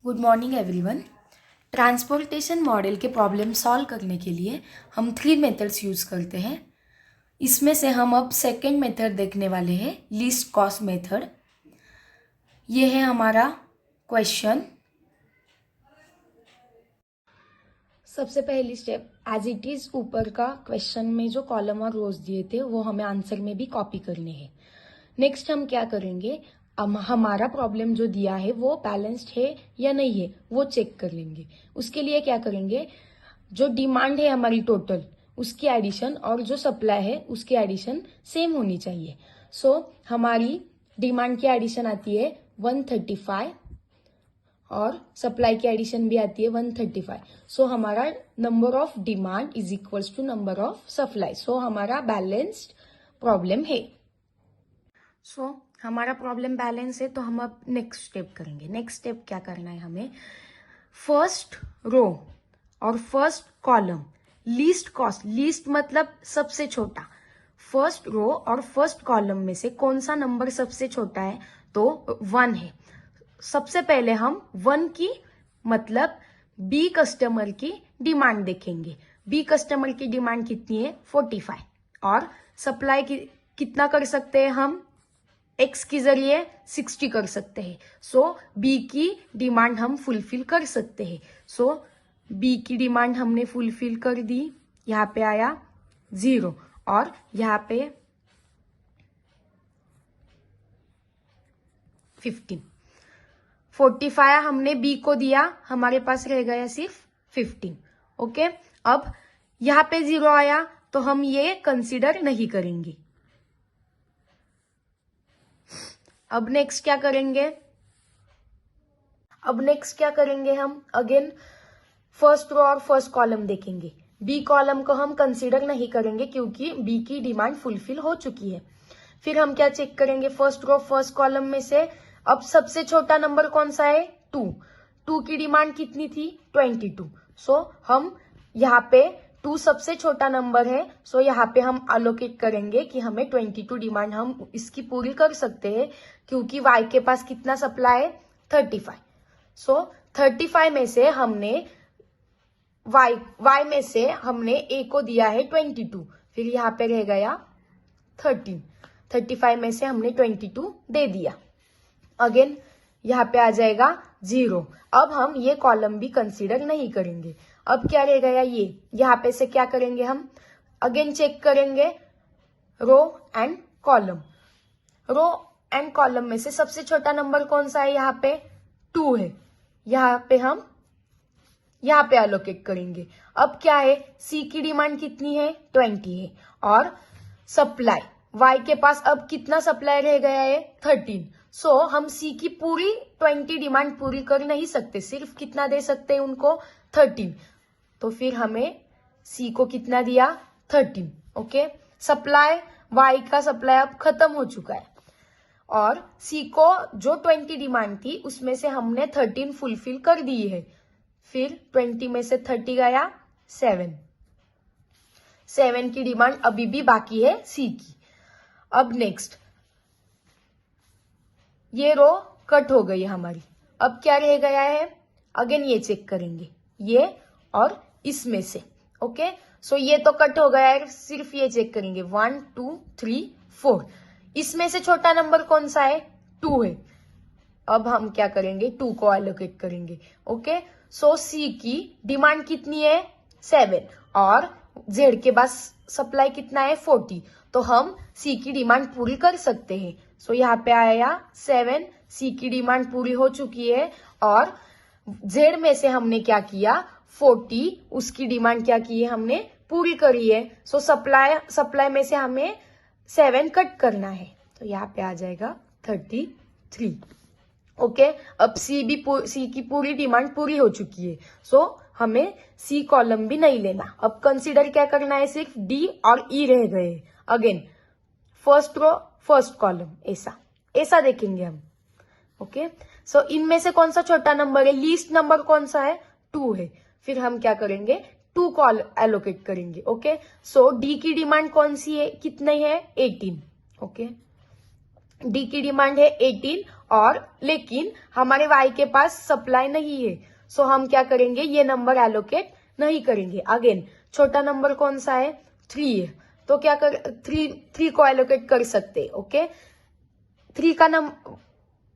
Good morning everyone. Transportation model के problem solve करने के लिए हम 3 मेथड्स यूज़ करते हैं। इसमें से हम अब सेकंड मेथड देखने वाले हैं, लीस्ट कॉस्ट मेथड। ये है हमारा क्वेश्चन। सबसे पहली स्टेप, एज इट इज़ ऊपर का क्वेश्चन में जो कॉलम और रोज दिए थे वो हमें आंसर में भी कॉपी करने हैं। नेक्स्ट हम क्या करेंगे, हमारा प्रॉब्लम जो दिया है वो बैलेंस्ड है या नहीं है वो चेक कर लेंगे। उसके लिए क्या करेंगे, जो डिमांड है हमारी टोटल उसकी एडिशन और जो सप्लाई है उसकी एडिशन सेम होनी चाहिए। सो हमारी डिमांड की एडिशन आती है 135 और सप्लाई की एडिशन भी आती है 135। सो हमारा number of demand is equals to number of supply. So हमारा बैलेंस्ड प्रॉब्लम है। सो हमारा प्रॉब्लम बैलेंस है, तो हम अब नेक्स्ट स्टेप करेंगे। नेक्स्ट स्टेप क्या करना है हमें, फर्स्ट रो और first column least cost, least मतलब सबसे छोटा, फर्स्ट रो और फर्स्ट कॉलम में से कौन सा नंबर सबसे छोटा है, तो 1 है। सबसे पहले हम 1 की मतलब बी कस्टमर की डिमांड देखेंगे। बी कस्टमर की डिमांड कितनी है 45 और सप्लाई की कितना कर सकते हैं हम, एक्स के जरिए 60 कर सकते हैं। सो बी की डिमांड हम फुलफिल कर सकते हैं। सो बी की डिमांड हमने फुलफिल कर दी, यहाँ पे आया 0 और यहाँ पे 15। 45 हमने बी को दिया, हमारे पास रह गया सिर्फ 15। ओके, अब यहाँ पे 0 आया तो हम ये कंसीडर नहीं करेंगे। अब नेक्स्ट क्या करेंगे, हम अगेन फर्स्ट रो और फर्स्ट कॉलम देखेंगे। बी कॉलम को हम कंसीडर नहीं करेंगे क्योंकि बी की डिमांड फुलफिल हो चुकी है। फिर हम क्या चेक करेंगे, फर्स्ट रो फर्स्ट कॉलम में से अब सबसे छोटा नंबर कौन सा है 2 की डिमांड कितनी थी 22। सो हम यहाँ पे 2 सबसे छोटा नंबर है, सो यहाँ पे हम अलोकेट करेंगे कि हमें 22 डिमांड हम इसकी पूरी कर सकते हैं क्योंकि y के पास कितना सप्लाई है 35। सो 35 में से हमने y में से हमने a को दिया है 22, फिर यहाँ पे रह गया 13। 35 में से हमने 22 दे दिया, अगेन यहाँ पे आ जाएगा 0। अब हम ये कॉलम भी कंसीडर नहीं करेंगे। अब क्या रह गया, ये यहाँ पे से क्या करेंगे, हम अगेन चेक करेंगे row and column. Row and column में से सबसे छोटा नंबर कौन सा है, यहाँ पे 2 है, यहाँ पे हम यहाँ पे अलोकेट करेंगे। अब क्या है, सी की डिमांड कितनी है 20 है और सप्लाई वाई के पास अब कितना सप्लाई रह गया है 13। सो हम सी की पूरी 20 डिमांड पूरी कर नहीं सकते, सिर्फ कितना दे सकते हैं उनको 13। तो फिर हमें सी को कितना दिया 13। ओके, सप्लाई वाई का सप्लाई अब खत्म हो चुका है और सी को जो 20 डिमांड थी उसमें से हमने 13 फुलफिल कर दी है। फिर 20 में से 30 गया 7 की डिमांड अभी भी बाकी है सी की। अब नेक्स्ट ये रो कट हो गई हमारी, अब क्या रह गया है, अगेन ये चेक करेंगे ये और इसमें से। ओके, सो ये तो कट हो गया है, सिर्फ ये चेक करेंगे 1 2 3 4। इसमें से छोटा नंबर कौन सा है 2 है। अब हम क्या करेंगे 2 को एलोकेट करेंगे। ओके, सो सी की डिमांड कितनी है 7 और जेड के पास सप्लाई कितना है 40, तो हम सी की डिमांड पूरी कर सकते हैं। सो यहाँ पे आया 7, सी की डिमांड पूरी हो चुकी है और जेड में से हमने क्या किया 40, उसकी डिमांड क्या की है हमने पूरी करी है। सो सप्लाई में से हमें 7 कट करना है, तो यहाँ पे आ जाएगा 33। ओके, अब सी की पूरी डिमांड पूरी हो चुकी है, सो हमें सी कॉलम भी नहीं लेना। अब कंसीडर क्या करना है, सिर्फ डी और ई रह गए। Again first row first column ऐसा देखेंगे हम। ओके, सो इनमें से कौन सा छोटा नंबर है, लीस्ट नंबर कौन सा है 2 है। फिर हम क्या करेंगे 2 को एलोकेट करेंगे। ओके, सो डी की डिमांड कौन सी है, कितनी है 18। ओके, डी की डिमांड है 18 और लेकिन हमारे y के पास सप्लाई नहीं है, सो हम क्या करेंगे, ये नंबर एलोकेट नहीं करेंगे। अगेन छोटा नंबर कौन सा है, 3 है, तो क्या कर 3 को एलोकेट कर सकते। ओके, 3 का नंबर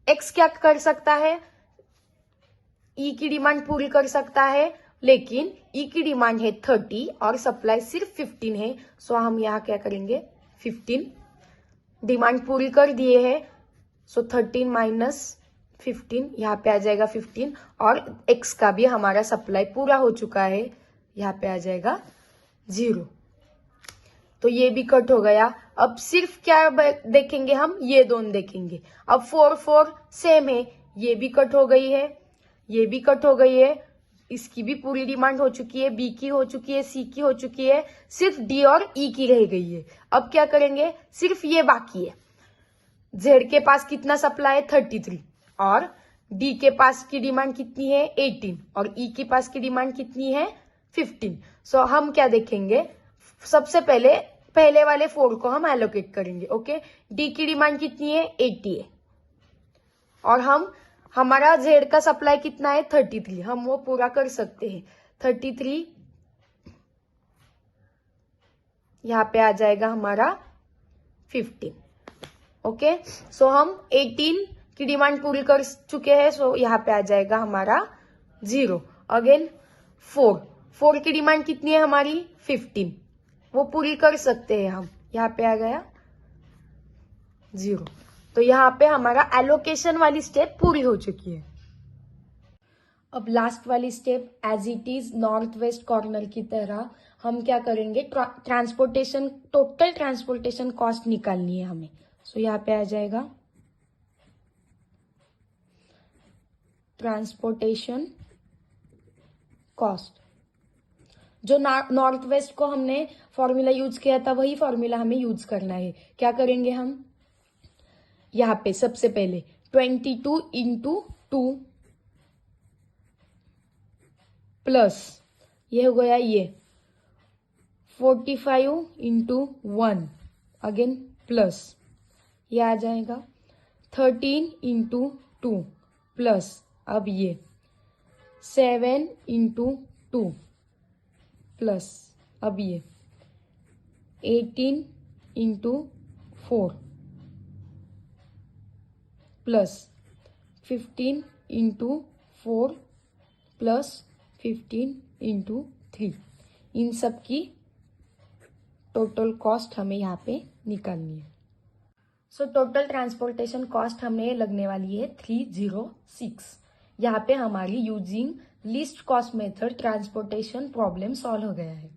x क्या कर सकता है, ई की डिमांड पूरी कर सकता है, लेकिन ई की डिमांड है 30 और सप्लाई सिर्फ 15 है, सो हम यहाँ क्या करेंगे 15, डिमांड पूरी कर दिए है, सो 13 माइनस 15, यहाँ पे आ जाएगा 15 और x का भी हमारा सप्लाई पूरा हो चुका है, यहाँ पे आ जाएगा 0, तो ये भी कट हो गया। अब सिर्फ क्या देखेंगे हम, ये दोनों देखेंगे। अब 4 सेम है, ये भी कट हो गई है, ये भी कट हो गई है, इसकी भी पूरी डिमांड हो चुकी है, बी की हो चुकी है, सी की हो चुकी है, सिर्फ डी और ई की रह गई है। अब क्या करेंगे, सिर्फ ये बाकी है। जेड के पास कितना सप्लाई है 33 और डी के पास की डिमांड कितनी है 18 और ई के पास की डिमांड कितनी है 15। सो हम क्या देखेंगे, सबसे पहले वाले 4 को हम एलोकेट करेंगे। ओके, डी की डिमांड कितनी है 80 है और हमारा जेड का सप्लाई कितना है 33, हम वो पूरा कर सकते हैं। 33 यहाँ पे आ जाएगा हमारा 15। ओके, सो हम 18 की डिमांड पूरी कर चुके हैं, सो यहाँ पे आ जाएगा हमारा 0। अगेन 4 की डिमांड कितनी है हमारी 15, वो पूरी कर सकते हैं हम, यहाँ पे आ गया 0। तो यहाँ पे हमारा एलोकेशन वाली स्टेप पूरी हो चुकी है। अब लास्ट वाली step as it is north west corner की तरह हम क्या करेंगे, ट्रांसपोर्टेशन टोटल ट्रांसपोर्टेशन कॉस्ट निकालनी है हमें। सो यहाँ पे आ जाएगा ट्रांसपोर्टेशन कॉस्ट। जो नॉर्थ वेस्ट को हमने फॉर्मूला यूज किया था वही फॉर्मूला हमें यूज करना है। क्या करेंगे हम, यहाँ पे सबसे पहले 22 इंटू 2 प्लस ये हो गया ये 45 इंटू 1 अगेन प्लस ये आ जाएगा 13 इंटू 2 प्लस अब ये 7 इंटू 2 प्लस अब ये 18 into 4 plus 15 into 4 plus 15 into 3, इन सब की टोटल कॉस्ट हमें यहाँ पे निकालनी है। सो टोटल ट्रांसपोर्टेशन कॉस्ट हमें लगने वाली है 306। यहाँ पे हमारी using least cost method transportation problem solve हो गया है।